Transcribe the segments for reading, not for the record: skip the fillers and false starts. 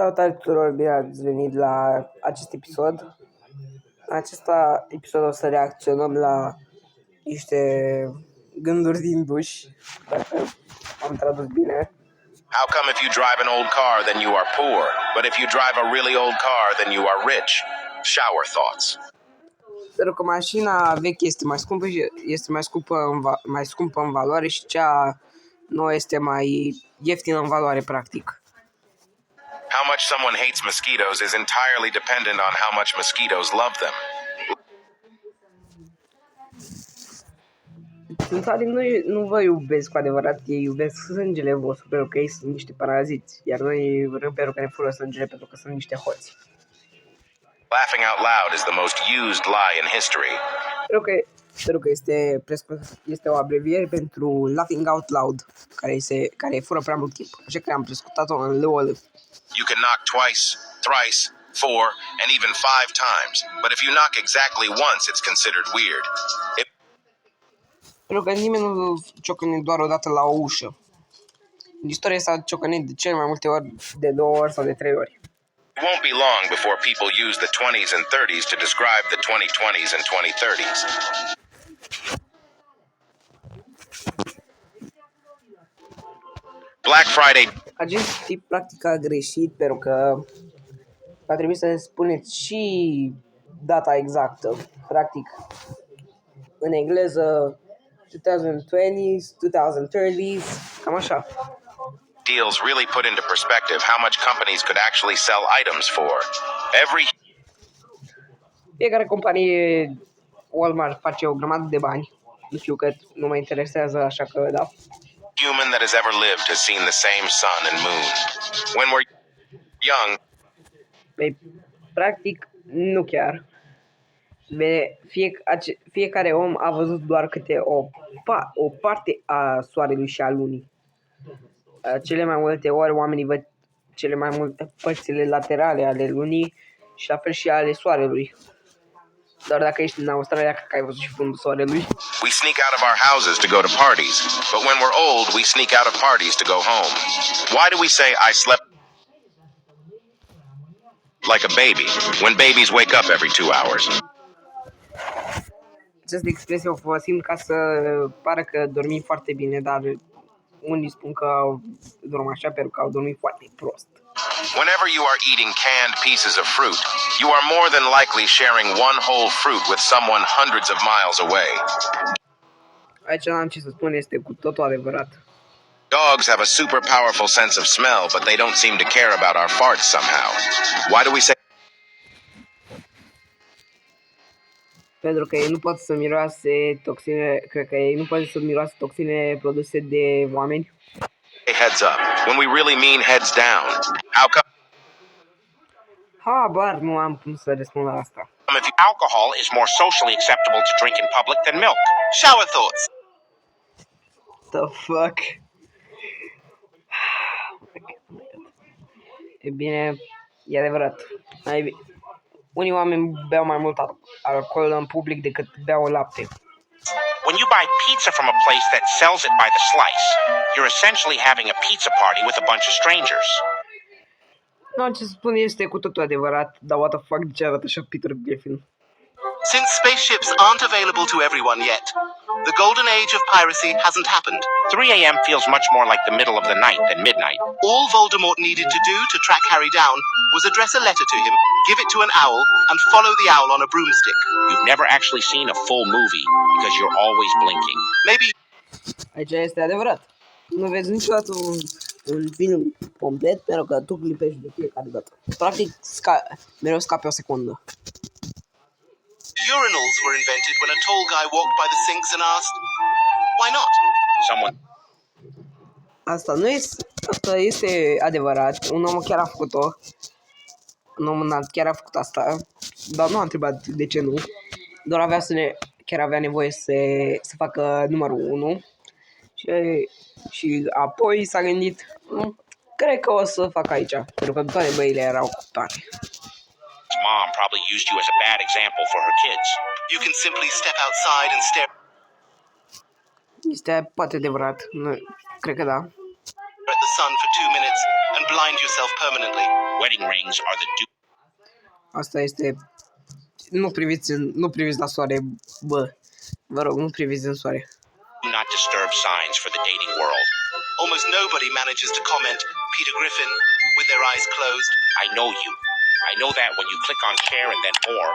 Salutare tuturor, bine ați venit la acest episod. În acest episod o să reacționăm la niște gânduri din duș, dacă am tradus bine. How come if you drive an old car, then you are poor, but if you drive a really old car, then you are rich? Shower thoughts. Pentru că mașina veche este mai scumpă și este mai scumpă în valoare și cea nouă este mai ieftină în valoare, practic. How much someone hates mosquitoes is entirely dependent on how much mosquitoes love them. Țânțarii nu vă iubesc cu adevărat, ei iubesc sângele vostru pentru că ei sunt niște paraziți, iar noi vrem pentru că ne fură sângele pentru că sunt niște hoți. Laughing out loud is the most used lie in history. Pentru că este o abreviere pentru laughing out loud, care fură prea mult timp. Așa că am prescutat-o în LOL. You can knock twice, thrice, 4, and even 5 times, but if you knock exactly once, it's considered weird. Pentru că nimeni nu ciocăne doar o dată la o ușă. În istorie s-a ciocănit de cele mai multe ori, de 2 ori sau de 3 ori. It won't be long before people use the 20s and 30s to describe the 2020s and 2030s. Black Friday. Acest tip practic a greșit pentru că a trebuit să spuneți și data exactă. Practic, în engleză 2020s, 2030s, cam așa. Deals really put into perspective how much companies could actually sell items for. Fiecare companie, Walmart face o grămadă de bani. Nu știu că nu mă interesează, așa că da. Human that has ever lived has seen the same sun and moon. When we're young. Păi, practic, nu chiar. Fiecare om a văzut doar câte o parte a soarelui și a lunii. Cele mai multe ori oamenii văd cele mai multe părțile laterale ale lunii și la fel și ale soarelui. Doar dacă ești în Australia, cred că ai văzut și fundul soarelui. We sneak out of our houses to go to parties, but when we're old, we sneak out of parties to go home. Why do we say I slept like a baby when babies wake up every 2 hours? Această expresie o folosim ca să pară că dormim foarte bine, dar unii spun că dorm așa pentru că au dormit foarte prost. Whenever you are eating canned pieces of fruit, you are more than likely sharing one whole fruit with someone hundreds of miles away. Aici n-am ce să spun, este cu totul adevărat. Dogs have a super powerful sense of smell, but they don't seem to care about our farts somehow. Why do we say? Pentru că ei nu pot să miroase toxine, cred că ei nu pot să miroase toxine produse de oameni. Heads up, when we really mean heads down. How come? Habar nu am cum să răspund la asta. If alcohol is more socially acceptable to drink in public than milk. Shower thoughts. The fuck? E bine, e adevărat. Unii oameni beau mai mult alcool în public decât beau lapte. When you buy pizza from a place that sells it by the slice, you're essentially having a pizza party with a bunch of strangers. Nu, ce spun este cu totul adevărat, dar what the fuck, de ce arată așa Peter Griffin? Since spaceships aren't available to everyone yet, the golden age of piracy hasn't happened. 3 a.m. feels much more like the middle of the night than midnight. All Voldemort needed to do to track Harry down was address a letter to him, give it to an owl, and follow the owl on a broomstick. You've never actually seen a full movie because you're always blinking. Maybe. Aici este adevărat. Nu vezi niciodată un film complet pentru că tu clipești de fiecare dată. Practic, mereu scapi o secundă. Urinals were invented when a tall guy walked by the sinks and asked, why not? Someone. Asta este adevărat. Un om chiar a făcut-o. Un om înalt chiar a făcut asta. Dar nu a întrebat de ce nu. Doar chiar avea nevoie să facă numărul 1. Și apoi s-a gândit, cred că o să fac aici. Pentru că toate băile erau cu tare. Mom probably used you as a bad example for her kids. You can simply step outside and stare. Este poate adevărat. Cred că da. at the sun for 2 minutes and blind yourself permanently. Wedding rings are the Asta este... Nu priviți la soare, bă. Vă rog, nu priviți în soare. do not disturb signs for the dating world. Almost nobody manages to comment Peter Griffin with their eyes closed. I know you. I know that when you click on share and then more,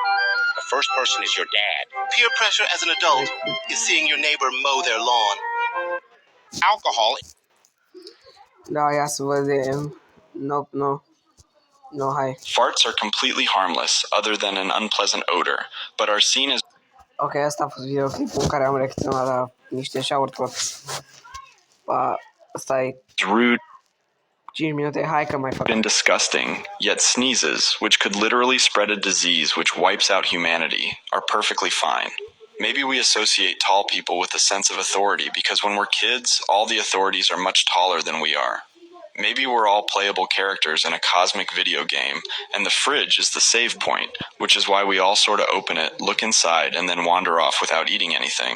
the first person is your dad. Peer pressure as an adult is seeing your neighbor mow their lawn. Alcohol Da, ia să vedem. No, hai. Farts are completely harmless, other than an unpleasant odor, but are seen as Ok, asta a fost videoclipul în care am reacționat la niște shower thoughts. Asta e rude 5 minute, hai că mai fac. and disgusting, yet sneezes, which could literally spread a disease which wipes out humanity, are perfectly fine. Maybe we associate tall people with a sense of authority because when we're kids, all the authorities are much taller than we are. Maybe we're all playable characters in a cosmic video game, and the fridge is the save point, which is why we all sort of open it, look inside, and then wander off without eating anything.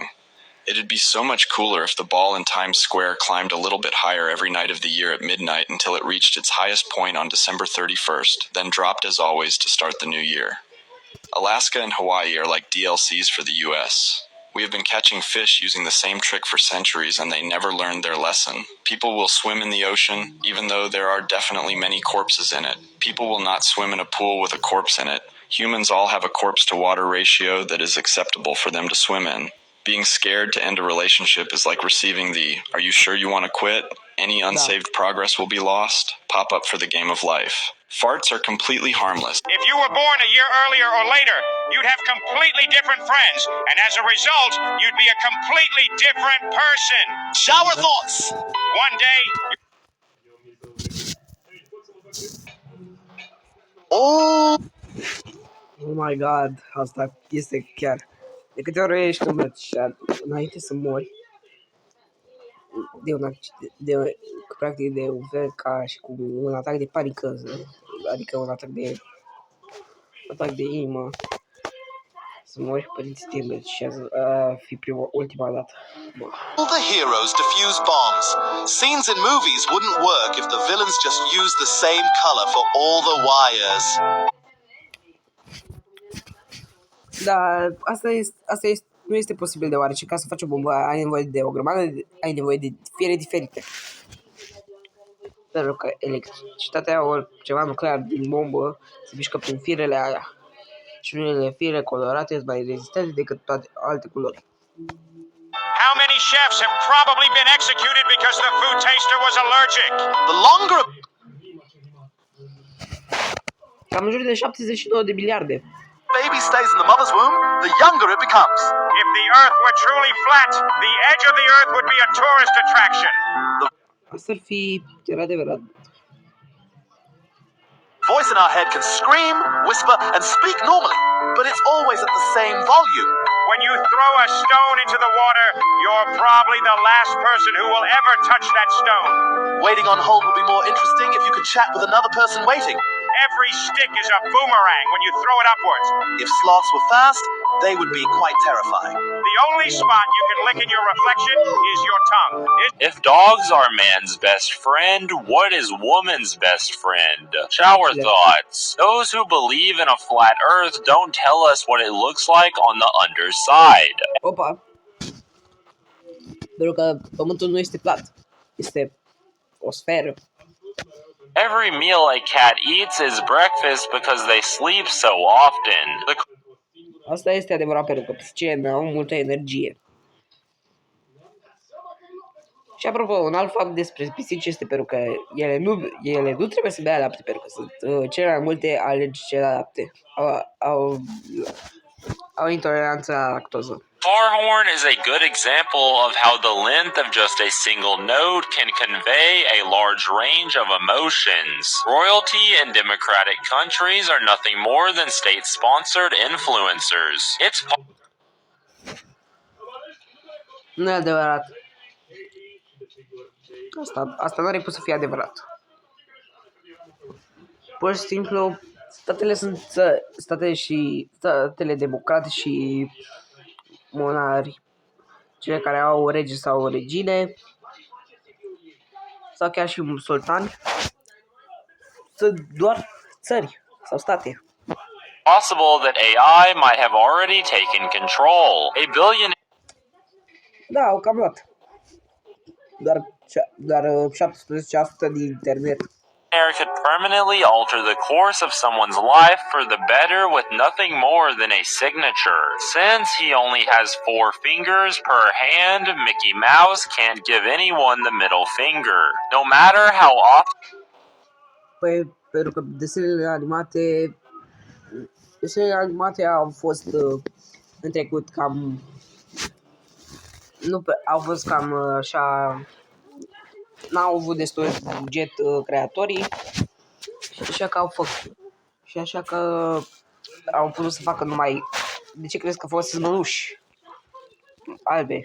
It'd be so much cooler if the ball in Times Square climbed a little bit higher every night of the year at midnight until it reached its highest point on December 31st, then dropped as always to start the new year. Alaska and Hawaii are like DLCs for the US. We have been catching fish using the same trick for centuries and they never learned their lesson. People will swim in the ocean, even though there are definitely many corpses in it. People will not swim in a pool with a corpse in it. Humans all have a corpse to water ratio that is acceptable for them to swim in. Being scared to end a relationship is like receiving the "Are you sure you want to quit? Any unsaved progress will be lost" pop up for the game of life. Farts are completely harmless. If you were born a year earlier or later, you'd have completely different friends, and as a result, you'd be a completely different person. Shower thoughts! One day, Oh, Oh my god, asta este chiar. De câte ori ești îmbrățișat înainte să mori de un practic de un fel ca și cu un atac de panică, adică un atac de inimă, să mori, părinții te îmbrățișează, fi ultima dată. all the heroes defuse bombs. Scenes in movies wouldn't work if the villains just used the same color for all the wires. Dar asta nu este posibil deoarece ca să faci o bombă ai nevoie de o grămadă, ai nevoie de fiere diferite. Pentru că electricitatea ori ceva nuclear din bombă se mișcă prin firele aia. Și unele fire colorate sunt mai rezistente decât toate alte culori. how many chefs have probably been executed because the food taster was allergic? The longer Cam în jur de 72 de miliarde. a baby stays in the mother's womb, the younger it becomes. If the Earth were truly flat, the edge of the Earth would be a tourist attraction. Asta ar fi chiar adevărat. Voice in our head can scream, whisper, and speak normally, but it's always at the same volume. When you throw a stone into the water, you're probably the last person who will ever touch that stone. Waiting on hold would be more interesting if you could chat with another person waiting. Every stick is a boomerang when you throw it upwards. If sloths were fast, they would be quite terrifying. The only spot you can lick in your reflection is your tongue. If dogs are man's best friend, what is woman's best friend? Shower thoughts. Those who believe in a flat earth don't tell us what it looks like on the underside. Opa! Pentru că pământul nu este plat. Este o sferă. Every meal a cat eats is breakfast because they sleep so often. Asta este adevărat pentru că pisicile au multă energie. Și apropo, un alt fapt despre pisici este pentru că ele nu trebuie să bea lapte pentru că sunt cele mai multe alergice la lapte. Au intoleranță la lactoză. Farhorn is a good example of how the length of just a single note can convey a large range of emotions. Royalty in democratic countries are nothing more than state-sponsored influencers. Nu e adevărat. Asta nu are pus să fie adevărat. Pur și simplu, statele democrate și monari, cele care au rege sau regine, sau chiar și sultani, sunt doar țări sau state. Possible that AI might have already taken control. A billion Da, au cam luat. Doar 17% din internet. could permanently alter the course of someone's life for the better with nothing more than a signature. Since he only has 4 fingers per hand, Mickey Mouse can't give anyone the middle finger. No matter how often Păi, pentru că desenele animate au fost în trecut cam, nu, au fost cam așa, n-au avut destul de buget creatorii și așa că au putut să facă numai, de ce crezi că folosesc mănuși albe?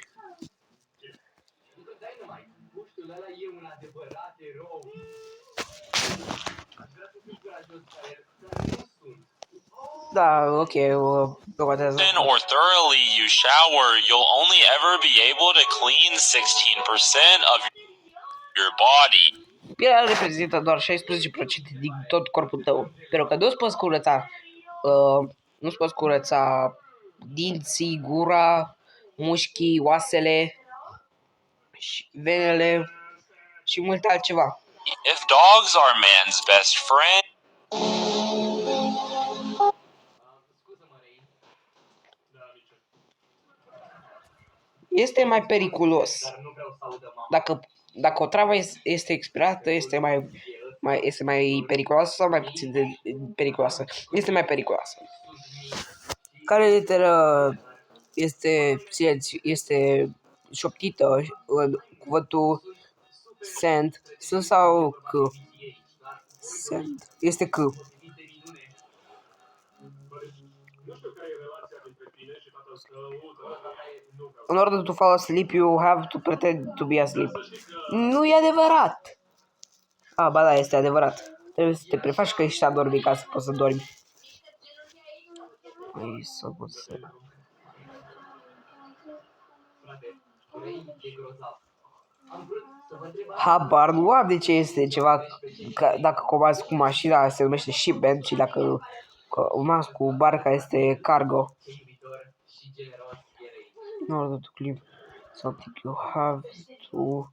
Da, ok, dogotează. or thoroughly you shower, you'll only ever be able to clean 16% of your body. Pielea reprezintă doar 16% din tot corpul tău, pentru că nu-ți poți curăța dinții, gura, mușchii, oasele, venele și mult altceva. If dogs are man's best friend, Este mai periculos. Dacă o travă este expirată, este mai periculoasă sau mai puțin de periculoasă? Este mai periculoasă. Care literă este șoptită în cuvântul send? Sunt sau c? Send. Este c. In order to fall asleep, you have to pretend to be asleep. Nu e adevărat. Ba da, este adevărat. Trebuie să te prefaci că ești adormit ca să poți să dormi. Habar nu am de ce este ceva, dacă comanzi cu mașina se numește shipment și dacă comanzi cu barca este cargo. In order to clean something you have to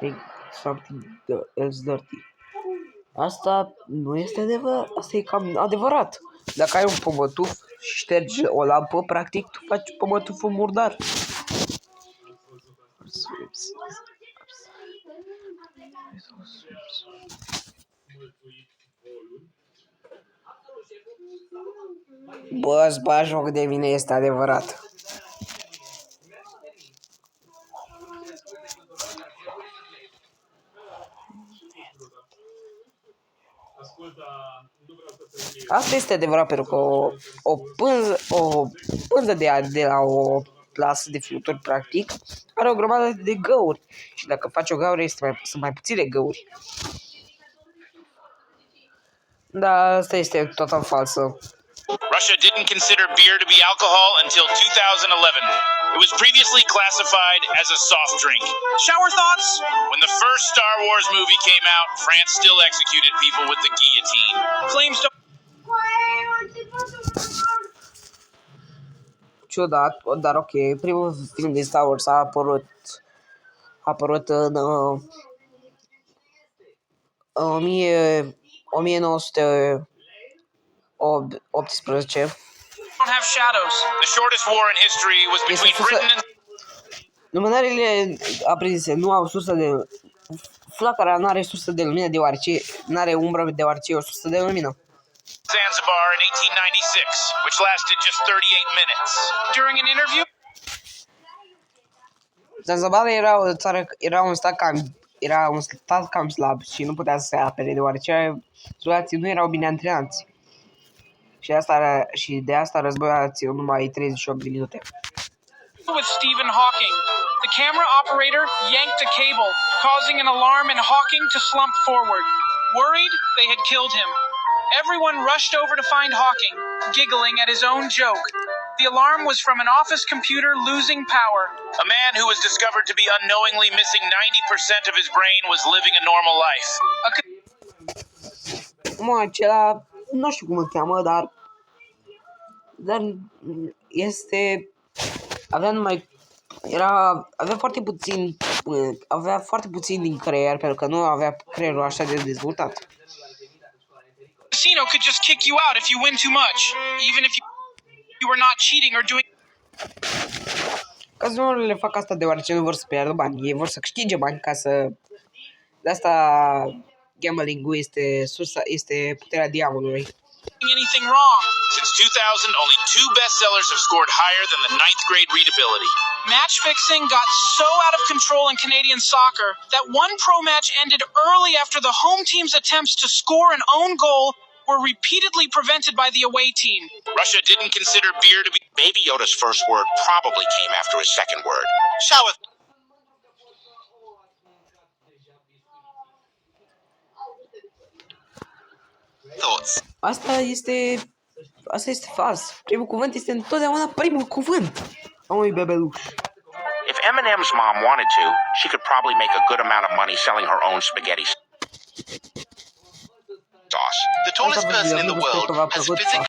take something else dirty. Asta nu este adevărat, asta e cam adevărat. Dacă ai un pămătuf și ștergi o lampă, practic tu faci pămătuful murdar. Bă, îți bagi joc de mine, este adevărat. Asta este adevărat, pentru că o pânză de la o plasă de fluturi, practic, are o grămadă de găuri. Și dacă faci o gaură, sunt mai puține găuri. Da, asta este total falsă. Russia didn't consider beer to be alcohol until 2011. It was previously classified as a soft drink. Shower thoughts? When the first Star Wars movie came out, France still executed people with the guillotine. Claims to... Ciudat, dar ok. Primul film din Star Wars a apărut în 1918. Don't have shadows. The shortest war in history was between Britain and... Lumânările aprinse nu au sursă de... Flacăra nu are sursă de lumină deoarece... N-are umbră deoarece e o sursă de lumină. Zanzibar in 1896, which lasted just 38 minutes. During an interview... Zanzibar era un stat cam slab și nu putea să se apere deoarece soldații nu erau bine antrenați. Și de asta războiul a ținut numai 38 de minute. With Stephen Hawking. The camera operator yanked a cable, causing an alarm in Hawking to slump forward. Worried, they had killed him. Everyone rushed over to find Hawking, giggling at his own joke. The alarm was from an office computer losing power. A man who was discovered to be unknowingly missing 90% of his brain was living a normal life. Mă, acela, nu știu cum îl cheamă, dar este, avea foarte puțin din creier, pentru că nu avea creierul așa de dezvoltat. Casino could just kick you out if you win too much, even if you were not cheating or doing. Cazinourile fac asta deoarece nu vor să pierdă bani, ei vor să câștige bani ca să... De asta gambling-ul este puterea diavolului. Anything wrong. Since 2000, only 2 bestsellers have scored higher than the 9th grade readability. Match fixing got so out of control in Canadian soccer that one pro match ended early after the home team's attempts to score an own goal were repeatedly prevented by the away team. Russia didn't consider beer to be... Baby Yoda's first word probably came after his second word. Shower thoughts. Asta este fals. Primul cuvânt este întotdeauna primul cuvânt a unui bebeluș. If Eminem's mom wanted to, she could probably make a good amount of money selling her own spaghetti sauce. The tallest person in the world has physically